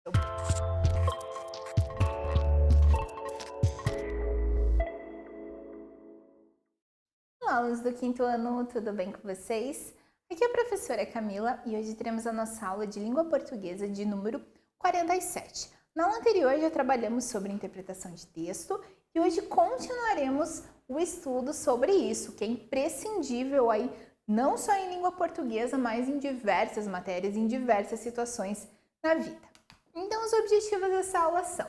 Olá, alunos do quinto ano, tudo bem com vocês? Aqui é a professora Camila e hoje teremos a nossa aula de língua portuguesa de número 47. Na aula anterior já trabalhamos sobre interpretação de texto e hoje continuaremos o estudo sobre isso, que é imprescindível aí, não só em língua portuguesa, mas em diversas matérias, em diversas situações na vida. Então, os objetivos dessa aula são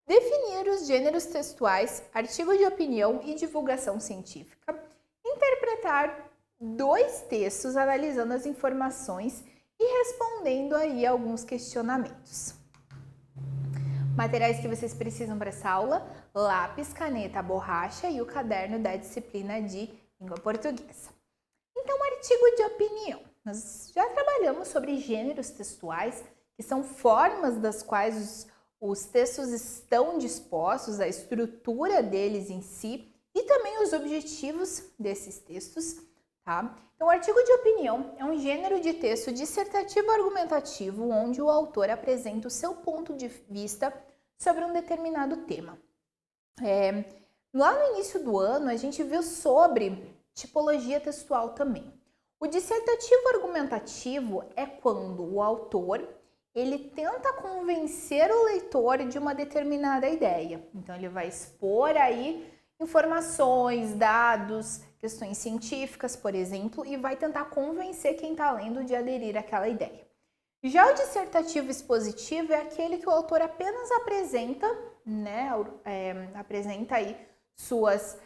definir os gêneros textuais, artigo de opinião e divulgação científica, interpretar dois textos analisando as informações e respondendo aí alguns questionamentos. Materiais que vocês precisam para essa aula: lápis, caneta, borracha e o caderno da disciplina de língua portuguesa. Então, artigo de opinião. Nós já trabalhamos sobre gêneros textuais, que são formas das quais os textos estão dispostos, a estrutura deles em si e também os objetivos desses textos, tá? Então, o artigo de opinião é um gênero de texto dissertativo argumentativo onde o autor apresenta o seu ponto de vista sobre um determinado tema. Lá no início do ano, a gente viu sobre tipologia textual também. O dissertativo argumentativo é quando o autor ele tenta convencer o leitor de uma determinada ideia. Então, ele vai expor aí informações, dados, questões científicas, por exemplo, e vai tentar convencer quem está lendo de aderir àquela ideia. Já o dissertativo expositivo é aquele que o autor apenas apresenta, apresenta aí suas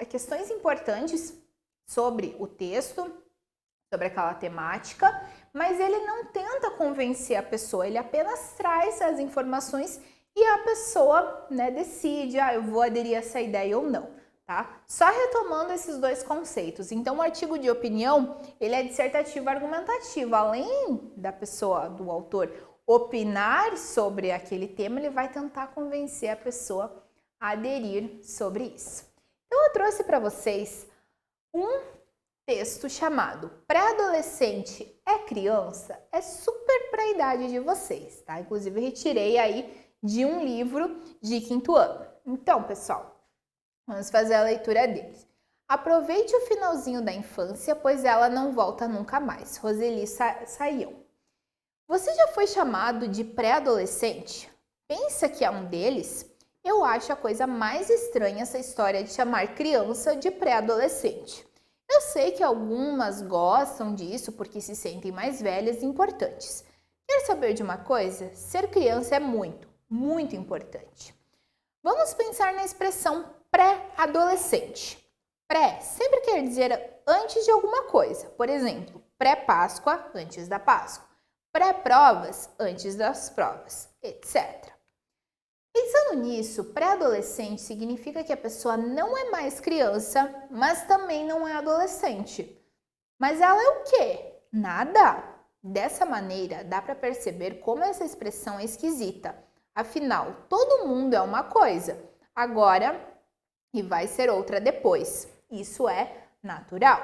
questões importantes sobre o texto, sobre aquela temática, mas ele não tenta convencer a pessoa, ele apenas traz as informações e a pessoa, decide, eu vou aderir a essa ideia ou não, tá? Só retomando esses dois conceitos. Então, o artigo de opinião, ele é dissertativo argumentativo. Além da pessoa, do autor, opinar sobre aquele tema, ele vai tentar convencer a pessoa a aderir sobre isso. Então, eu trouxe para vocês um texto chamado Pré-adolescente é criança? É super para a idade de vocês, tá? Inclusive, retirei aí de um livro de quinto ano. Então, pessoal, vamos fazer a leitura deles. Aproveite o finalzinho da infância, pois ela não volta nunca mais. Roseli Saião. Você já foi chamado de pré-adolescente? Pensa que é um deles? Eu acho a coisa mais estranha essa história de chamar criança de pré-adolescente. Eu sei que algumas gostam disso porque se sentem mais velhas e importantes. Quer saber de uma coisa? Ser criança é muito, muito importante. Vamos pensar na expressão pré-adolescente. Pré sempre quer dizer antes de alguma coisa. Por exemplo, pré-Páscoa, antes da Páscoa. Pré-provas, antes das provas, etc. Pensando nisso, pré-adolescente significa que a pessoa não é mais criança, mas também não é adolescente. Mas ela é o quê? Nada. Dessa maneira, dá para perceber como essa expressão é esquisita. Afinal, todo mundo é uma coisa, agora e vai ser outra depois. Isso é natural.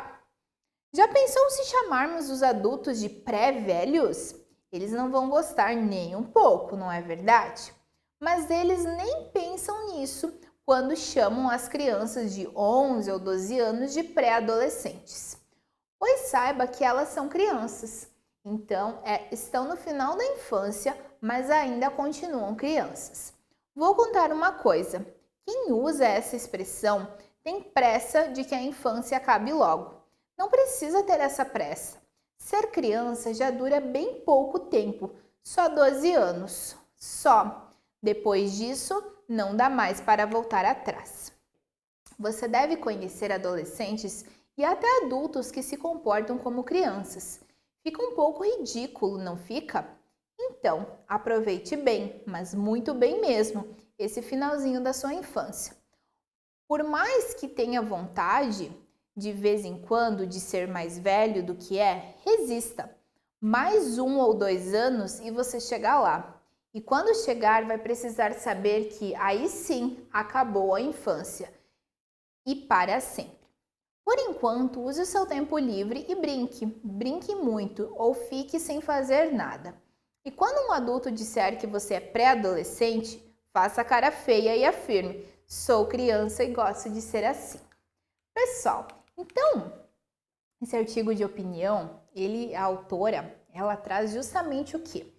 Já pensou se chamarmos os adultos de pré-velhos? Eles não vão gostar nem um pouco, não é verdade? Mas eles nem pensam nisso quando chamam as crianças de 11 ou 12 anos de pré-adolescentes. Pois saiba que elas são crianças, então estão no final da infância, mas ainda continuam crianças. Vou contar uma coisa, quem usa essa expressão tem pressa de que a infância acabe logo. Não precisa ter essa pressa. Ser criança já dura bem pouco tempo, só 12 anos, só. Depois disso, não dá mais para voltar atrás. Você deve conhecer adolescentes e até adultos que se comportam como crianças. Fica um pouco ridículo, não fica? Então, aproveite bem, mas muito bem mesmo, esse finalzinho da sua infância. Por mais que tenha vontade, de vez em quando, de ser mais velho do que é, resista. Mais 1 ou 2 anos e você chega lá. E quando chegar, vai precisar saber que aí sim acabou a infância e para sempre. Por enquanto, use o seu tempo livre e brinque. Brinque muito ou fique sem fazer nada. E quando um adulto disser que você é pré-adolescente, faça a cara feia e afirme: sou criança e gosto de ser assim. Pessoal, então, esse artigo de opinião, a autora, ela traz justamente o quê?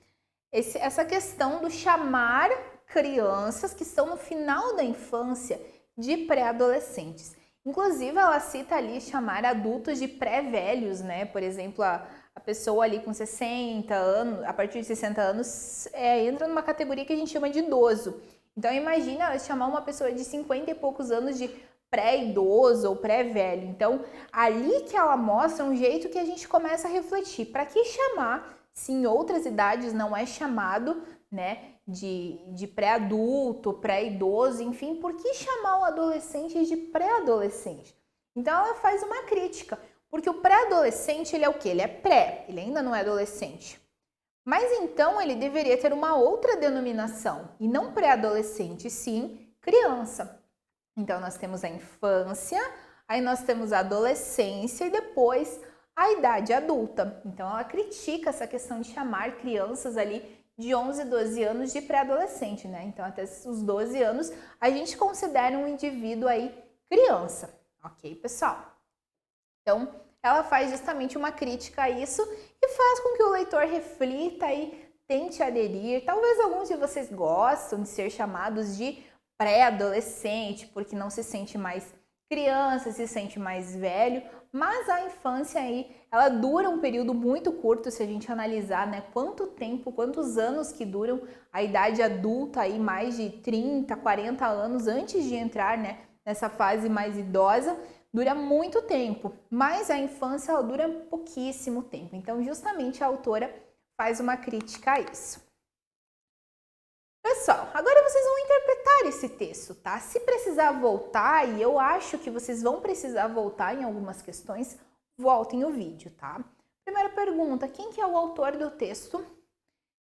Essa questão do chamar crianças que estão no final da infância de pré-adolescentes. Inclusive, ela cita ali chamar adultos de pré-velhos, né? Por exemplo, a pessoa ali com 60 anos, a partir de 60 anos, entra numa categoria que a gente chama de idoso. Então, imagina chamar uma pessoa de 50 e poucos anos de pré-idoso ou pré-velho. Então, ali que ela mostra um jeito que a gente começa a refletir. Para que chamar, se em outras idades não é chamado, né, de pré-adulto, pré-idoso, enfim, por que chamar o adolescente de pré-adolescente? Então, ela faz uma crítica, porque o pré-adolescente, ele é o quê? Ele é pré, ele ainda não é adolescente. Mas então, ele deveria ter uma outra denominação, e não pré-adolescente, sim criança. Então, nós temos a infância, aí nós temos a adolescência e depois a idade adulta. Então, ela critica essa questão de chamar crianças ali de 11, 12 anos de pré-adolescente, né? Então, até os 12 anos, a gente considera um indivíduo aí criança, ok, pessoal? Então, ela faz justamente uma crítica a isso e faz com que o leitor reflita e tente aderir. Talvez alguns de vocês gostam de ser chamados de pré-adolescente, porque não se sente mais criança, se sente mais velho, mas a infância aí, ela dura um período muito curto, se a gente analisar, né, quanto tempo, quantos anos que duram a idade adulta aí, mais de 30, 40 anos antes de entrar, né, nessa fase mais idosa, dura muito tempo, mas a infância ela dura pouquíssimo tempo. Então, justamente a autora faz uma crítica a isso. Pessoal, agora vocês vão interpretar esse texto, tá? Se precisar voltar, e eu acho que vocês vão precisar voltar em algumas questões, voltem o vídeo, tá? Primeira pergunta, quem que é o autor do texto?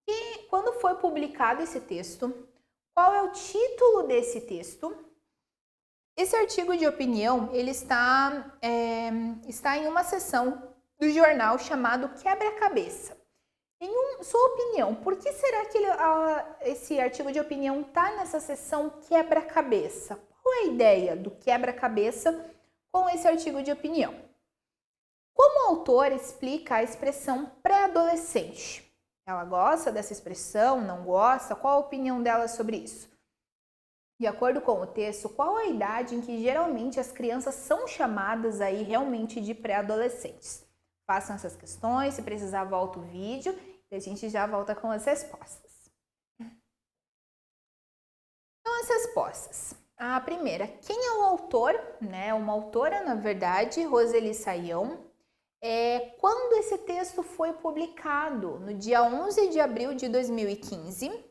E quando foi publicado esse texto? Qual é o título desse texto? Esse artigo de opinião, ele está em uma seção do jornal chamado Quebra-Cabeça. Em sua opinião, por que será que esse artigo de opinião está nessa seção quebra-cabeça? Qual é a ideia do quebra-cabeça com esse artigo de opinião? Como a autora explica a expressão pré-adolescente? Ela gosta dessa expressão, não gosta? Qual a opinião dela sobre isso? De acordo com o texto, qual a idade em que geralmente as crianças são chamadas aí realmente de pré-adolescentes? Façam essas questões, se precisar volta o vídeo e a gente já volta com as respostas. Então, as respostas. A primeira, quem é o autor? Né? Uma autora, na verdade, Roseli Saião. Quando esse texto foi publicado? No dia 11 de abril de 2015.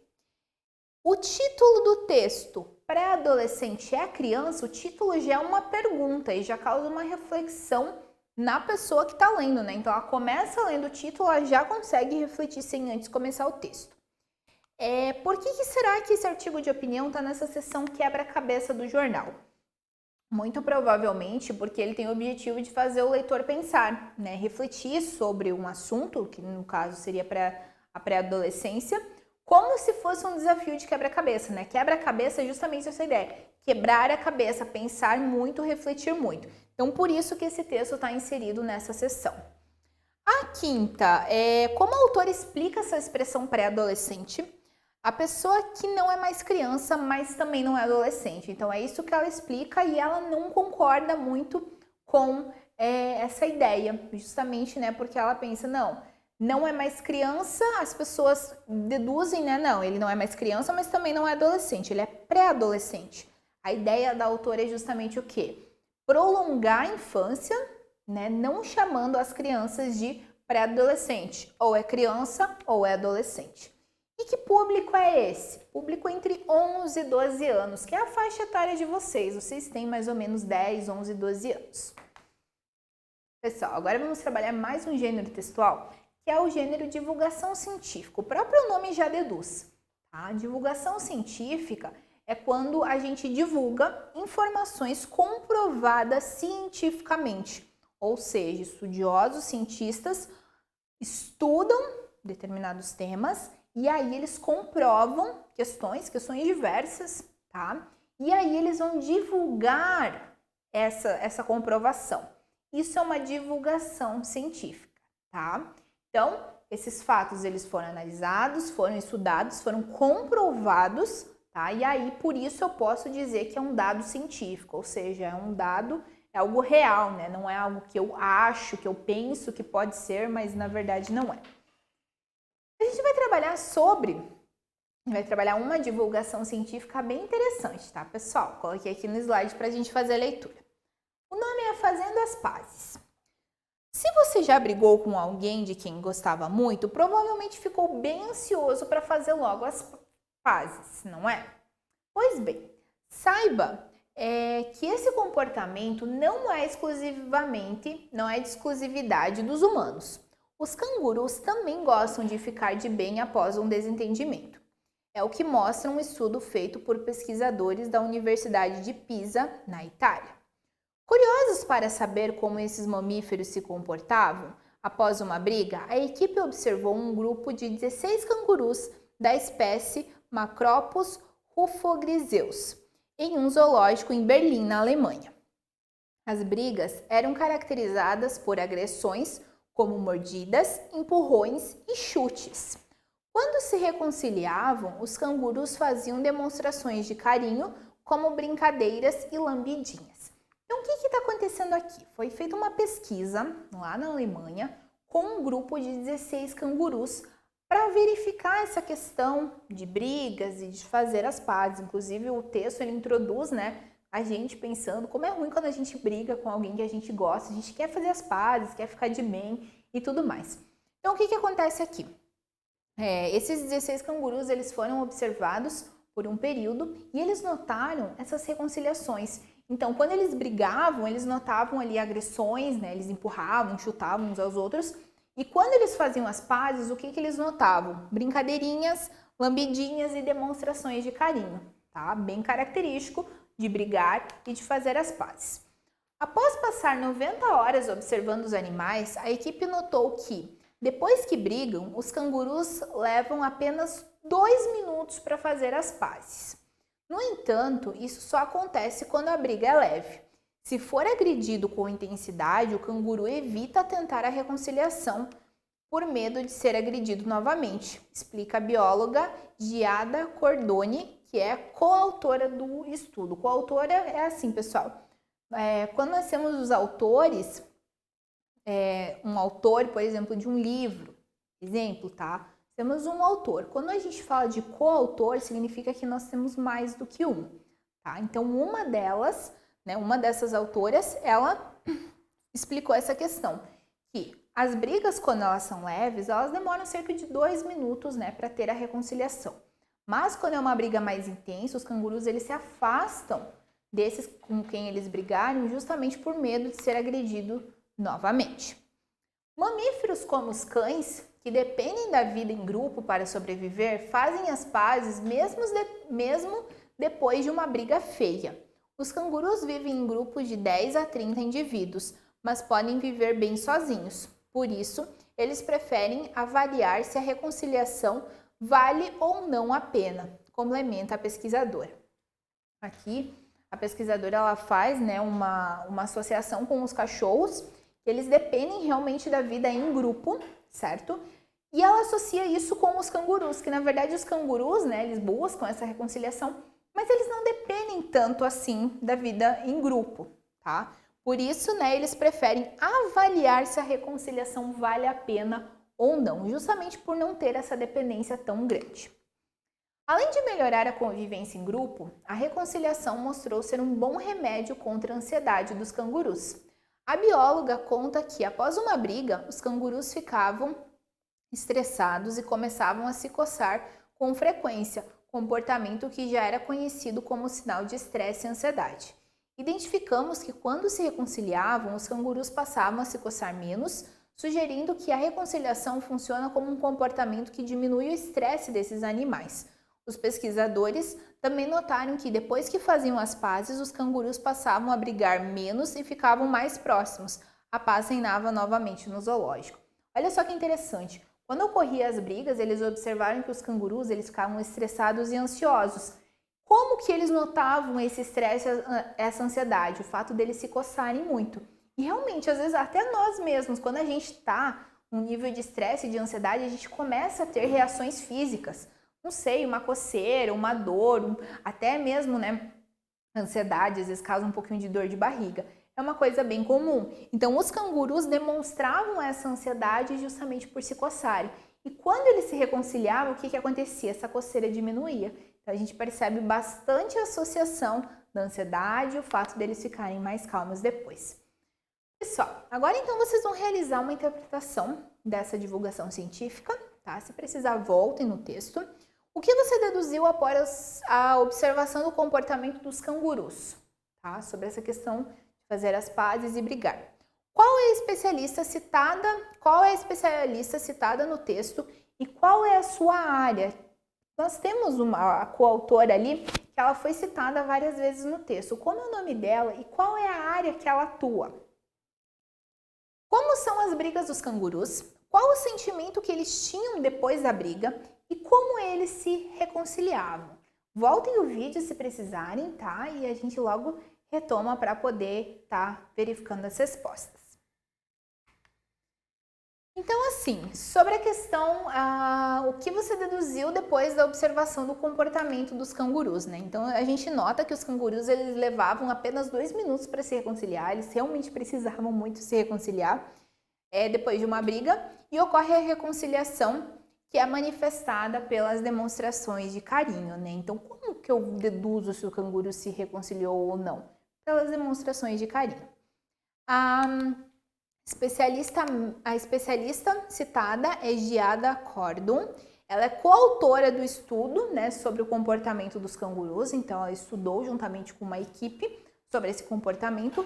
O título do texto, pré-adolescente é criança, o título já é uma pergunta e já causa uma reflexão na pessoa que está lendo, né? Então, ela começa lendo o título, ela já consegue refletir sem antes começar o texto. Por que será que esse artigo de opinião está nessa seção quebra-cabeça do jornal? Muito provavelmente porque ele tem o objetivo de fazer o leitor pensar, né? Refletir sobre um assunto, que no caso seria a pré-adolescência, como se fosse um desafio de quebra-cabeça, né? Quebra-cabeça é justamente essa ideia, quebrar a cabeça, pensar muito, refletir muito. Então, por isso que esse texto está inserido nessa seção. A quinta, como a autora explica essa expressão pré-adolescente? A pessoa que não é mais criança, mas também não é adolescente. Então, é isso que ela explica e ela não concorda muito com essa ideia, justamente, né? Porque ela pensa, não é mais criança, as pessoas deduzem, né? Não, ele não é mais criança, mas também não é adolescente, ele é pré-adolescente. A ideia da autora é justamente o quê? Prolongar a infância, né? Não chamando as crianças de pré-adolescente. Ou é criança ou é adolescente. E que público é esse? Público entre 11 e 12 anos, que é a faixa etária de vocês. Vocês têm mais ou menos 10, 11, 12 anos. Pessoal, agora vamos trabalhar mais um gênero textual, que é o gênero divulgação científica. O próprio nome já deduz. Tá? Divulgação científica é quando a gente divulga informações comprovadas cientificamente. Ou seja, estudiosos, cientistas estudam determinados temas E aí eles comprovam questões diversas, tá? E aí eles vão divulgar essa comprovação. Isso é uma divulgação científica, tá? Então, esses fatos eles foram analisados, foram estudados, foram comprovados, tá? E aí, por isso eu posso dizer que é um dado científico, ou seja, é um dado, é algo real, né? Não é algo que eu acho, que eu penso que pode ser, mas na verdade não é. A gente vai trabalhar uma divulgação científica bem interessante, tá, pessoal? Coloquei aqui no slide para a gente fazer a leitura. O nome é Fazendo as Pazes. Se você já brigou com alguém de quem gostava muito, provavelmente ficou bem ansioso para fazer logo as pazes, não é? Pois bem, saiba que esse comportamento não é de exclusividade dos humanos. Os cangurus também gostam de ficar de bem após um desentendimento. É o que mostra um estudo feito por pesquisadores da Universidade de Pisa, na Itália. Curiosos para saber como esses mamíferos se comportavam, após uma briga, a equipe observou um grupo de 16 cangurus da espécie Macropus rufogriseus em um zoológico em Berlim, na Alemanha. As brigas eram caracterizadas por agressões como mordidas, empurrões e chutes. Quando se reconciliavam, os cangurus faziam demonstrações de carinho, como brincadeiras e lambidinhas. Então, o que está acontecendo aqui? Foi feita uma pesquisa lá na Alemanha com um grupo de 16 cangurus para verificar essa questão de brigas e de fazer as pazes. Inclusive, o texto ele introduz, a gente pensando como é ruim quando a gente briga com alguém que a gente gosta, a gente quer fazer as pazes, quer ficar de bem e tudo mais. Então, o que acontece aqui? Esses 16 cangurus eles foram observados por um período e eles notaram essas reconciliações. Então, quando eles brigavam, eles notavam ali agressões, eles empurravam, chutavam uns aos outros. E quando eles faziam as pazes, o que eles notavam? Brincadeirinhas, lambidinhas e demonstrações de carinho, tá? Bem característico de brigar e de fazer as pazes. Após passar 90 horas observando os animais, a equipe notou que, depois que brigam, os cangurus levam apenas 2 minutos para fazer as pazes. No entanto, isso só acontece quando a briga é leve. Se for agredido com intensidade, o canguru evita tentar a reconciliação por medo de ser agredido novamente, explica a bióloga Giada Cordoni, que é coautora do estudo. Coautora é assim, pessoal. Quando nós temos os autores, um autor, por exemplo, de um livro, exemplo, tá? Temos um autor. Quando a gente fala de coautor, significa que nós temos mais do que um, tá? Então, uma delas, uma dessas autoras, ela explicou essa questão, que as brigas, quando elas são leves, elas demoram cerca de 2 minutos, para ter a reconciliação. Mas, quando é uma briga mais intensa, os cangurus, eles se afastam desses com quem eles brigaram, justamente por medo de ser agredido novamente. Mamíferos como os cães, que dependem da vida em grupo para sobreviver, fazem as pazes mesmo depois de uma briga feia. Os cangurus vivem em grupos de 10 a 30 indivíduos, mas podem viver bem sozinhos. Por isso, eles preferem avaliar se a reconciliação vale ou não a pena, complementa a pesquisadora. Aqui, a pesquisadora ela faz uma associação com os cachorros, que eles dependem realmente da vida em grupo, certo? E ela associa isso com os cangurus, que na verdade os cangurus, eles buscam essa reconciliação, mas eles não dependem tanto assim da vida em grupo, tá? Por isso, eles preferem avaliar se a reconciliação vale a pena ou não, justamente por não ter essa dependência tão grande. Além de melhorar a convivência em grupo, a reconciliação mostrou ser um bom remédio contra a ansiedade dos cangurus. A bióloga conta que, após uma briga, os cangurus ficavam estressados e começavam a se coçar com frequência, comportamento que já era conhecido como sinal de estresse e ansiedade. Identificamos que quando se reconciliavam, os cangurus passavam a se coçar menos, sugerindo que a reconciliação funciona como um comportamento que diminui o estresse desses animais. Os pesquisadores também notaram que depois que faziam as pazes, os cangurus passavam a brigar menos e ficavam mais próximos. A paz reinava novamente no zoológico. Olha só que interessante. Quando ocorriam as brigas, eles observaram que os cangurus eles ficavam estressados e ansiosos. Como que eles notavam esse estresse, essa ansiedade? O fato deles se coçarem muito. E realmente, às vezes, até nós mesmos, quando a gente está num nível de estresse e de ansiedade, a gente começa a ter reações físicas. Não sei, uma coceira, uma dor, até mesmo, né, ansiedade, às vezes causa um pouquinho de dor de barriga. É uma coisa bem comum. Então, os cangurus demonstravam essa ansiedade justamente por se coçarem. E quando eles se reconciliavam, o que acontecia? Essa coceira diminuía. Então, a gente percebe bastante associação da ansiedade e o fato deles ficarem mais calmos depois. Pessoal, agora então vocês vão realizar uma interpretação dessa divulgação científica, tá? Se precisar, voltem no texto. O que você deduziu após a observação do comportamento dos cangurus, tá? Sobre essa questão de fazer as pazes e brigar. Qual é a especialista citada no texto e qual é a sua área? Nós temos uma coautora ali que ela foi citada várias vezes no texto. Como é o nome dela e qual é a área que ela atua? Como são as brigas dos cangurus? Qual o sentimento que eles tinham depois da briga? E como eles se reconciliavam? Voltem o vídeo se precisarem, tá? E a gente logo retoma para poder estar verificando as respostas. Então, assim, sobre a questão, o que você deduziu depois da observação do comportamento dos cangurus, né? Então, a gente nota que os cangurus, eles levavam apenas 2 minutos para se reconciliar, eles realmente precisavam muito se reconciliar depois de uma briga, e ocorre a reconciliação, que é manifestada pelas demonstrações de carinho, né? Então, como que eu deduzo se o canguru se reconciliou ou não? Pelas demonstrações de carinho. A especialista citada é Giada Cordon. Ela é coautora do estudo, né, sobre o comportamento dos cangurus, então ela estudou juntamente com uma equipe sobre esse comportamento.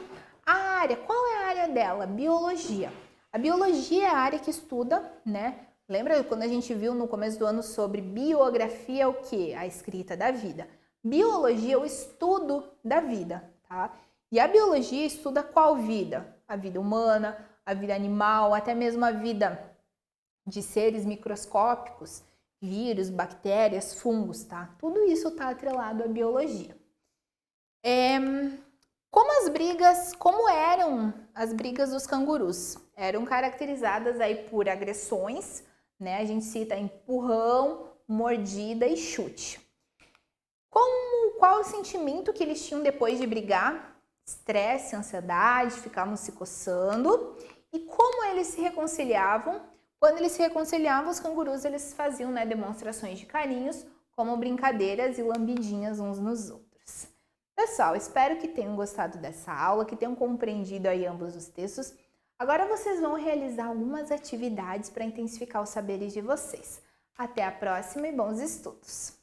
Qual é a área dela? Biologia. A biologia é a área que estuda, né? Lembra quando a gente viu no começo do ano sobre biografia, o que? A escrita da vida. Biologia é o estudo da vida, tá? E a biologia estuda qual vida? A vida humana, a vida animal, até mesmo a vida de seres microscópicos, vírus, bactérias, fungos, tá? Tudo isso está atrelado à biologia. Como eram as brigas dos cangurus? Eram caracterizadas aí por agressões, né? A gente cita empurrão, mordida e chute. Qual o sentimento que eles tinham depois de brigar? Estresse, ansiedade, ficavam se coçando. E como eles se reconciliavam? Quando eles se reconciliavam, os cangurus eles faziam, né, demonstrações de carinhos, como brincadeiras e lambidinhas uns nos outros. Pessoal, espero que tenham gostado dessa aula, que tenham compreendido aí ambos os textos. Agora vocês vão realizar algumas atividades para intensificar os saberes de vocês. Até a próxima e bons estudos!